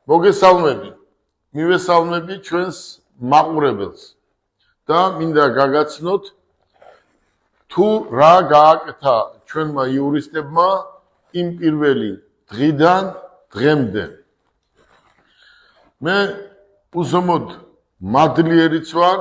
მოგესალმები. მივესალმები ჩვენს მაყურებელს და მინდა გაგაცნოთ თუ რა გააკეთა ჩვენმა იურისტებმა იმ პირველი დღიდან დღემდე. მე უზომოდ მადლიერიც ვარ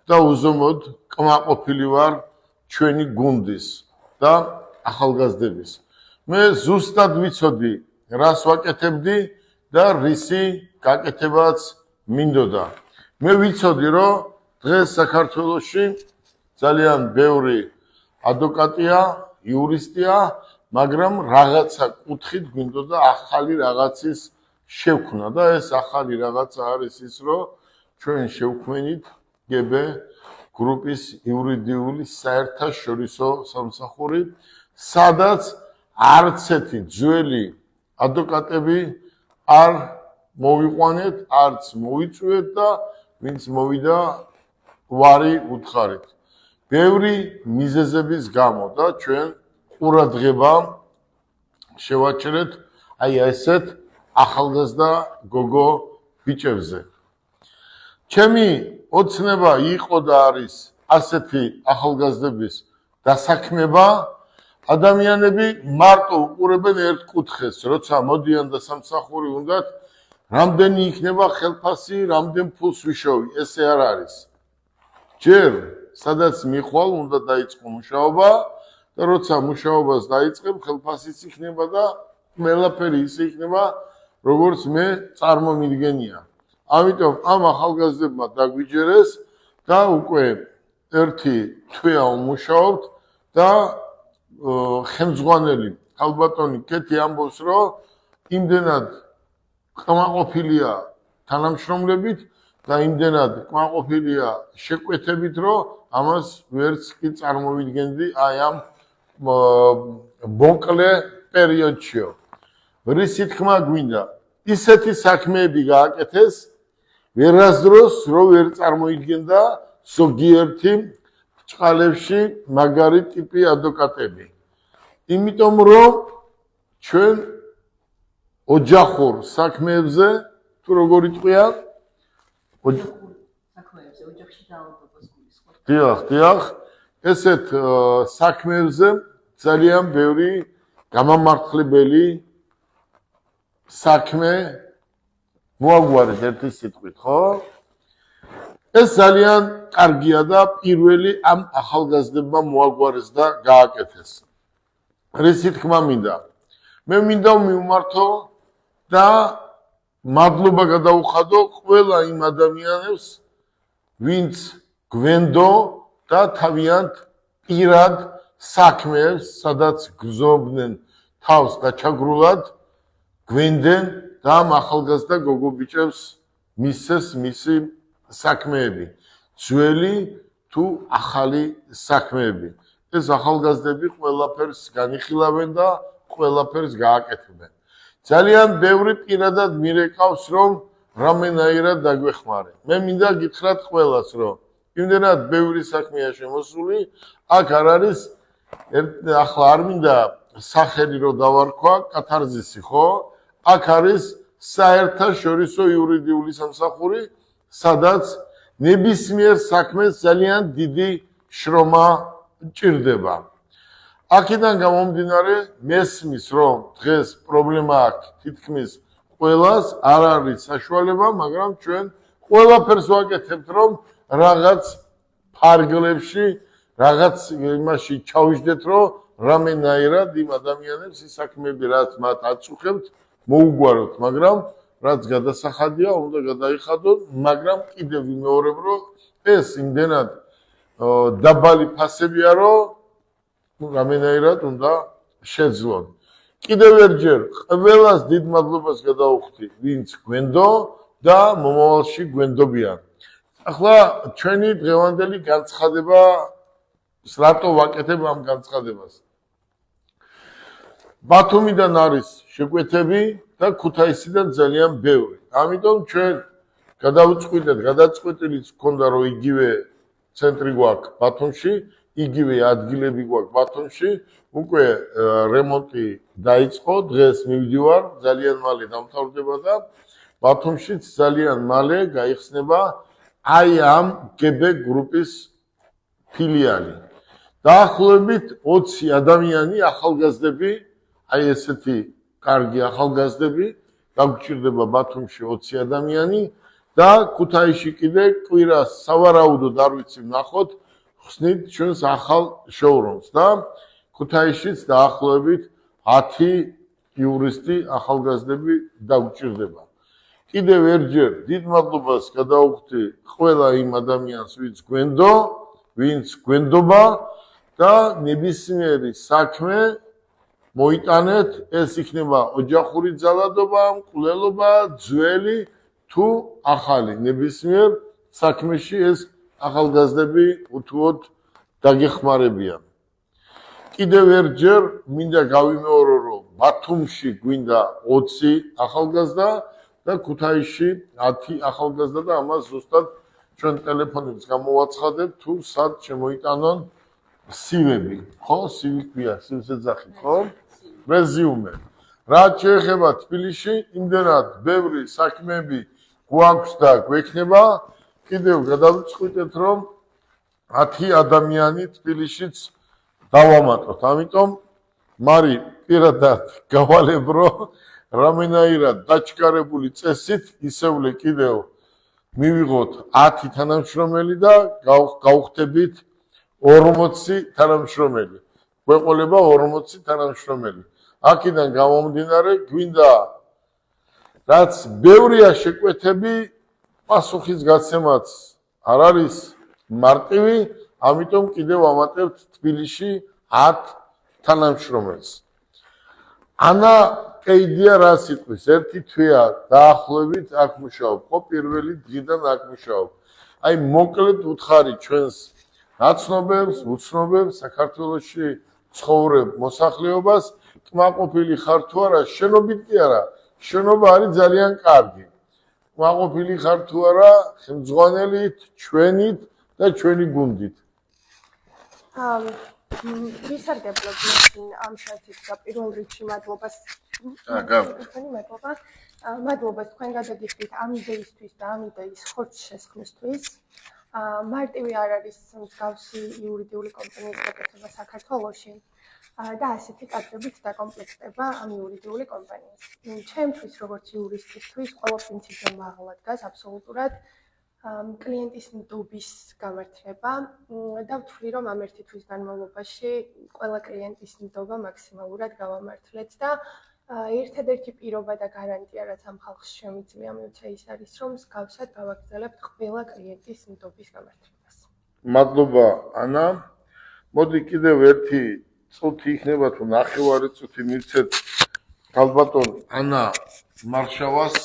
და უზომოდ კმაყოფილი ვარ ჩვენი გუნდის და ახალგაზრდების. მე ზუსტად ვიცოდი რას ვაკეთებდი და რისი გაკეთებაც მინდოდა. მე ვიცოდი რომ დღეს საქართველოში ძალიან ბევრი ადვოკატია, იურისტია, მაგრამ რაღაცა კუთხით გვინდოდა ახალი რაღაცის შექმნა და ეს ახალი რაღაცა არის ის რომ ჩვენ შევქმნით GB გრუპის იურიდიული საერთაშორისო სამსახური, სადაც არც ერთი ძველი ადვოკატები არ მოვიყვანეთ, არც მოიწვიეთ და ვინც მოვიდა ვარი უთხარით. ბევრი მიზეზების გამო და ჩვენ ყურადღება შევაჩერეთ აი ესეთ ახალგაზრდა გოგო ბიჭებზე. ჩემი ოცნება იყო და არის ასეთი ახალგაზრდების დასაქმება. ადამიანები მარტო უყურებენ ერთ კუთხეს, როცა მოდიან და სამსახური უნდათ, რამდენი იქნება ხელფასი, რამდენ ფულს ვიშოვი, ესე არ არის. ჯერ სადაც მიხვალ უნდა დაიწყო მუშაობა და როცა მუშაობას დაიწყებ, ხელფასიც იქნება და ყველაფერი ისე იქნება, როგორც მე წარმომიდგენია. ამიტომ ამ ახალგაზრდებმა დაგვიჯერეს და უკვე ერთი თვეა ვმუშაობთ და ხელმძღვანელი ქალბატონი კეთი ამბობს, რომ იმდენად კმაყოფილია თანამშრომლებით და იმდენად კმაყოფილია შეკვეთებით, რომ ამას ვერც კი წარმოვიდგენდი აი ამ მოკლე პერიოდშიო. რისი თქმა გვინდა, ისეთი საქმეები გააკეთეს, ვერასდროს რო ვერ წარმოიდგენდა ზოგიერთი ბრჭყალებში მაგარი ტიპი ადვოკატები. იმიტომ რომ ჩვენ ოჯახურ საქმეებზე თუ როგორ იტყვია საქმეებზე ოჯახში დაავადებას გულისხმობ. დიახ, ესეთ საქმეებზე ძალიან ბევრი გამამართლებელი საქმე მოაგვარეთ ერთი სიტყვით, ხო? ეს ძალიან კარგია და პირველი ამ ახალგაზრდებმა მოაგვარეს და გააკეთეს. რისი თქმა მინდა? მე მინდა მივმართო და მადლობა გადაუხადო ყველა იმ ადამიანებს, ვინც გვენდო და თავიანთ პირად საქმეებს, სადაც გზობდნენ თავს გაჩაგრულად, გვენდენ და ამ ახალგაზრდა გოგო ბიჭებს მისცეს მისი საქმეები, ძველი თუ ახალი საქმეები. ეს ახალგაზრდები ყველაფერს განიხილავენ და ყველაფერს გააკეთებენ. ძალიან ბევრი პირადად მირეკავს, რომ რამენაირად დაგვეხმარე. მე მინდა გითხრათ ყველას, რომ იმდენად ბევრი საქმეა შემოსული, აქ არ არის ახლა არ მინდა სახელი რო დავარქვა, კათარზისი, ხო? აქ არის საერთაშორისო იურიდიული სამსახური, სადაც ნებისმიერ საქმეს ძალიან დიდი შრომა ჭირდება. აქედან გამომდინარე, მესმის, რომ დღეს პრობლემა აქვს თითქმის ყველას, არ არის საშუალება, მაგრამ ჩვენ ყველაფერს ვაკეთებთ, რომ რაღაც ფარგლებში, რაღაც იმაში ჩავიждეთ, რომ რამენაირად იმ ადამიანებს ის საქმეები, რაც მათ აწუხებთ, მოუგვაროთ, მაგრამ რაც გადასახადია, უნდა გადაიხადოთ, მაგრამ კიდევ ვიმეორებ, რომ ეს იმდენად დაბალი ფასებია, რომ რამენაირად უნდა შეძლონ. კიდევ ერჯერ ყველას დიდ მადლობას გადავუხდი, ვინც გვენდო და მომავალში გვენდობიან. ახლა ჩვენი დღევანდელი განცხადება, რატო ვაკეთებ ამ განცხადებას? ბათუმიდან არის შეკვეთები და ქუთაისიდან ძალიან ბევრი. ამიტომ ჩვენ გადავწყვიტეთ, გადაწყვეტილიც ჰქონდა, რომ იგივე ცენტრი გვაქვს ბათუმში, იგივე ადგილები გვაქვს ბათუმში, უკვე რემონტი დაიწყო, დღეს მივდივარ, ძალიან მალე დამთავრდება და ბათუმშიც ძალიან მალე გაიხსნება აი ამ GB გრუპის ფილიალი. დაახლოებით 20 ადამიანი ახალგაზრდები, აი ესეთი კარგი ახალგაზრდები, დაგჭირდება ბათუმში 20 ადამიანი და ქუთაისში კიდე კვირას სავარაუდოდ არ ვიცი ვნახოთ, ხსნით ჩვენს ახალ შოურუმს და ქუთაისშიც დაახლოებით 10 იურისტი ახალგაზრდები დაგჭირდება. კიდევ ერჯერ დიდ მადლობას გადავუხდი ყველა იმ ადამიანს, ვინც გვენდობა და ნებისმიერი საქმე მოიტანეთ, ეს იქნება ოჯახური ძალადობა, მკვლელობა, ძველი თუ ახალი. ნებისმიერ საქმეში ეს ახალგაზრდები უთუოდ დაგეხმარებიან. კიდევ ერჯერ მინდა გავიმეორო, რომ ბათუმში გვინდა 20 ახალგაზრდა და ქუთაისში 10 ახალგაზრდა და ამას ზუსტად ჩვენ ტელეფონით გამოვაცხადებ თუ სად შემოიტანონ სივები, ხო? სივი ქვია, სივს ეძახით, ხო? რეზიუმე. რაც შეეხება თბილისში, იმდენად ბევრი საქმეები გვაქვს და გვექნება, კიდევ გადავწყვიტეთ, რომ 10 ადამიანი თბილისშიც დავამატოთ. ამიტომ მარი პირადად გავალებ, რომ რამენაირად დაჩქარებული წესით ისევლე კიდევ მივიღოთ 10 თანამშრომელი და გავხდებით 40 თანამშრომელი. გვეყოლება 40 თანამშრომელი. აქედან გამომდინარე, გვინდა რაც ბევრია შეკვეთები, პასუხის გაცემაც არ არის მარტივი, ამიტომ კიდევ ვამატებთ თბილისში 10 თანამშრომელს. ანა კეიდია რა სიტყვის, ერთი თვეა დაახლოებით აქ მუშაობ, ხო პირველი დღიდან აქ მუშაობ. აი მოკლედ უთხარი ჩვენს ნაცნობებს, უცნობებს, საქართველოში ცხოვრებ მოსახლეობას, კმაყოფილი ხარ თუ არა, შენობით კი არა, შენობა არის ძალიან კარგი. კმაყოფილი ხარ თუ არა, ხელმძღვანელით, ჩვენით და ჩვენი გუნდით. ვისარგებლობ მაშინ ამ შანსით და პირველ რიგში მადლობას თქვენ გადაგიხდით ამ იდეისთვის და ამ იდეის ხორცშესხმისთვის. მარტივი არ არის მსგავსი იურიდიული კომპანიის გაკეთება საქართველოში და ასეთი კადრებით დაკომპლექტება ამ იურიდიული კომპანიის. ჩემთვის როგორც იურისტისთვის ყველა პრინციპზე მაღლა დგას აბსოლუტურად კლიენტის ნდობის გამართლება და ვთვლი, რომ ამ ერთი თვის განმავლობაში ყველა კლიენტის ნდობა მაქსიმალურად გავამართლეთ და ერთადერთი პირობა და გარანტია, რაც ამ ხალხს შემიძლია მივცე ის არის, რომ მსგავსად გავაგრძელებთ ყველა კლიენტის ნდობის გამართლებას. მადლობა ანა. მოდი კიდევ ერთი წუთი იქნება თუ ნახევარი წუთი მივცეთ ქალბატონ ანა მარშავას.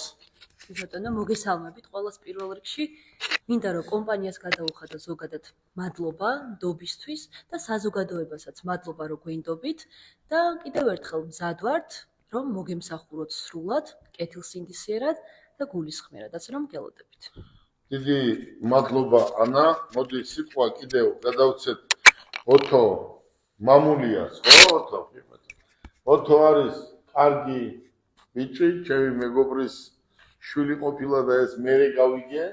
ბატონო, მოგესალმებით ყველას პირველ რიგში. მინდა რომ კომპანიას გადაუხადო ზოგადად მადლობა ნდობისთვის და საზოგადოებასაც მადლობა რომ გვენდობით და კიდევ ერთხელ მზად ვართ რომ მოგემსახუროთ სრულად, კეთილსინდისიერად და გულისხმიერადაც რომ გელოდებით. დიდი მადლობა ანა. მოდი სიტყვა კიდევ გადავცეთ ოთო მამულიას, ხო ოთო? ოთო არის კარგი ბიჭი, ჩემი მეგობრის შვილი ყოფილა და ეს მერე გავიგე.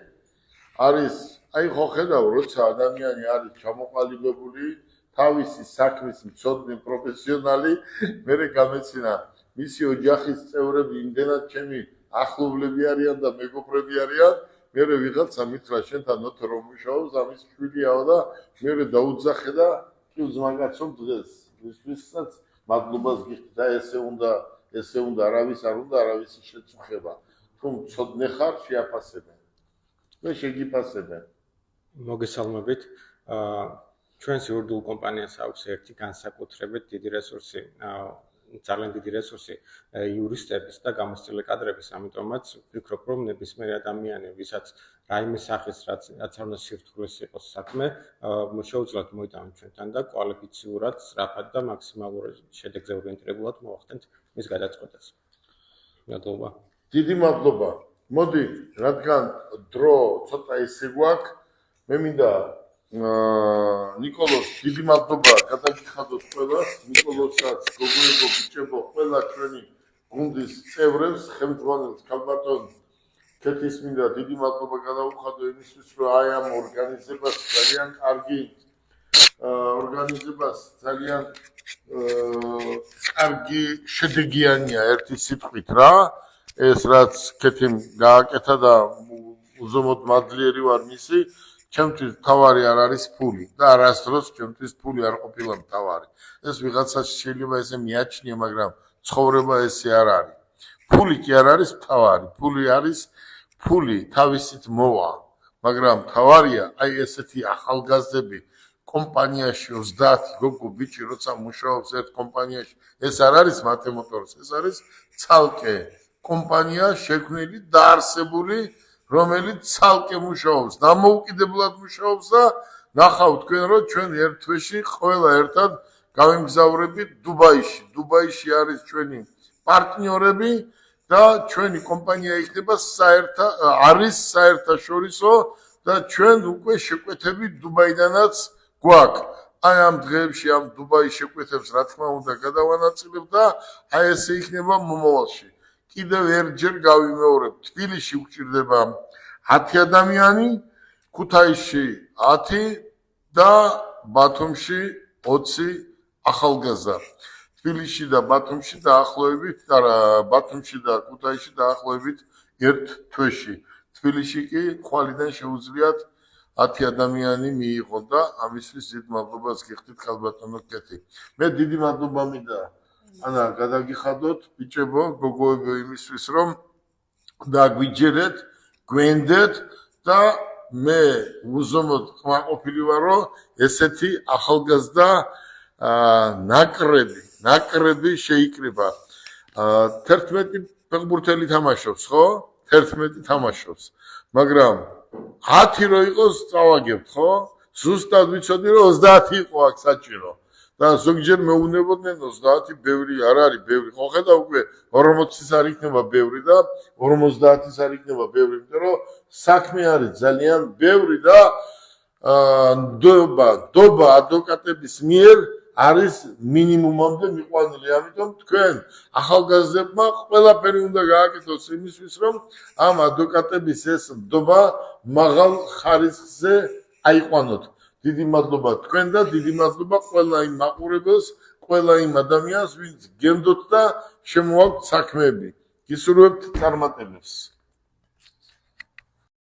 არის, აი ხო ხედავ, როცა ადამიანი არის ჩამოყალიბებული, თავისი საქმის მცოდნე პროფესიონალი, მერე გამეცინა მისი ოჯახის წევრები იმდენად ჩემი ახლობლები არიან და მეგობრები არიან, მერე ვიღაცა მითხრა შენთან ოთო რომ მუშაობს, ამის შვილია და მერე დაუძახე და კი უძმაგაცო დღეს ვისაც მადლობას გიხდით და ესე უნდა არავის არ უნდა არავის შეწუხება. თუ მცოდნე ხარ, შეაფასებენ. და შეგიფასებენ. მოგესალმებით. ჩვენს იურიდიულ კომპანიას აქვს ერთი განსაკუთრებით დიდი რესურსი, ძალიან დიდი რესურსი იურისტების და გამოცდილი კადრების, ამიტომაც ვფიქრობ, რომ ნებისმიერი ადამიანი, ვისაც რაიმე სახის რაც არ უნდა სირთულეს იყოს საქმე, შეუძლოთ მოიტანოთ ჩვენთან და კვალიფიციურად, სწრაფად და მაქსიმალურ შედეგზე ორიენტირებულად მოვახდენთ მის გადაწყვეტას. მადლობა. დიდი მადლობა. მოდი, რადგან დრო ცოტა ისე გვაქვს, მე მინდა ნიკოლოს დიდი მადლობა გადაგიხადოთ ყველას ნიკოლოსაც გოგოებო ბიჭებო ყველა ჩვენი გუნდის წევრებს ხელმძღვანელს ქალბატონ ქეთისმინდა დიდი მადლობა გადავუხადო იმისთვის რომ აი ამ ორგანიზებას ძალიან კარგი ორგანიზებას ძალიან კარგი შედეგიანია ერთი სიტყვით რა ეს რაც ქეთიმ გააკეთა და უზომოდ მადლიერი ვარ მისი ჩემთვის თავარი არ არის ფული და არასდროს ჩემთვის ფული არ ყოფილა თავარი ეს ვიღაცას შეიძლება ესე მიაჩნია მაგრამ ცხოვრება ესე არ არის ფული კი არ არის თავარი ფული არის ფული თავისით მოვა მაგრამ თავარია აი ესეთი ახალგაზრდები კომპანიაში 30 გოგო ბიჭი როცა მუშაობს ერთ კომპანიაში ეს არ არის მათემოტორს ეს არის ცალკე კომპანია შექმნილი დაარსებული რომელიც ცალკე მუშაობს, დამოუკიდებლად მუშაობს და ნახავთ თქვენ რომ ჩვენ ერთ თვეში ყველა ერთად გავიმგზავრებით დუბაიში. დუბაიში არის ჩვენი პარტნიორები და ჩვენი კომპანია იქნება არის საერთაშორისო და ჩვენ უკვე შეკვეთები დუბაიდანაც გვაქვს. აი ამ დღეებში ამ დუბაის შეკვეთებს რა თქმა უნდა გადავანაწილებ და აი ესე იქნება მომავალში. კიდევ ერთჯერ გავიმეორებ, თბილისში გვჭირდება 10 ადამიანი, ქუთაისში 10 და ბათუმში 20 ახალგაზრდა. თბილისში და ბათუმში დაახლოებით, ბათუმში და ქუთაისში დაახლოებით ერთ თვეში. თბილისში კი ხვალიდან შეუძლიათ 10 ადამიანი მიიღო და ამისთვის დიდ მადლობას გიხდით ქალბატონო კეთი. მე დიდი მადლობა მინდა ანა გადაგიხადოთ ბიჭებო გოგოებო იმისთვის რომ დაგვიჯერეთ გვენდეთ და მე უზომოდ ხმაყოფილი ვარ რომ ესეთი ახალგაზრდა ნაკრები შეიკრიბა 11 ფეხბურთელი თამაშობს ხო 11 თამაშობს მაგრამ 10 რო იყოს წავაგებთ ხო ზუსტად ვიცოდი რომ 30 იყო აქ საჭირო და ზოგჯერ მეუბნებოდნენ 30 ბევრი არ არის ბევრი ხო ხედავ უკვე 40-ის არ იქნება ბევრი და 50-ის არ იქნება ბევრი იმიტომ რომ საქმე არის ძალიან ბევრი და დობა ადვოკატების მიერ არის მინიმუმამდე მიყვანილი ამიტომ თქვენ ახალგაზრდებმა ყველაფერი უნდა გააკეთოს იმისთვის რომ ამ ადვოკატების ეს დობა მაღალ ხარისხზე აიყვანოთ დიდი მადლობა თქვენ და დიდი მადლობა ყველა იმ მაყურებელს, ყველა იმ ადამიანს, ვინც გემდოთ და შემოაქვთ საქმეები. გისურვებთ წარმატებებს.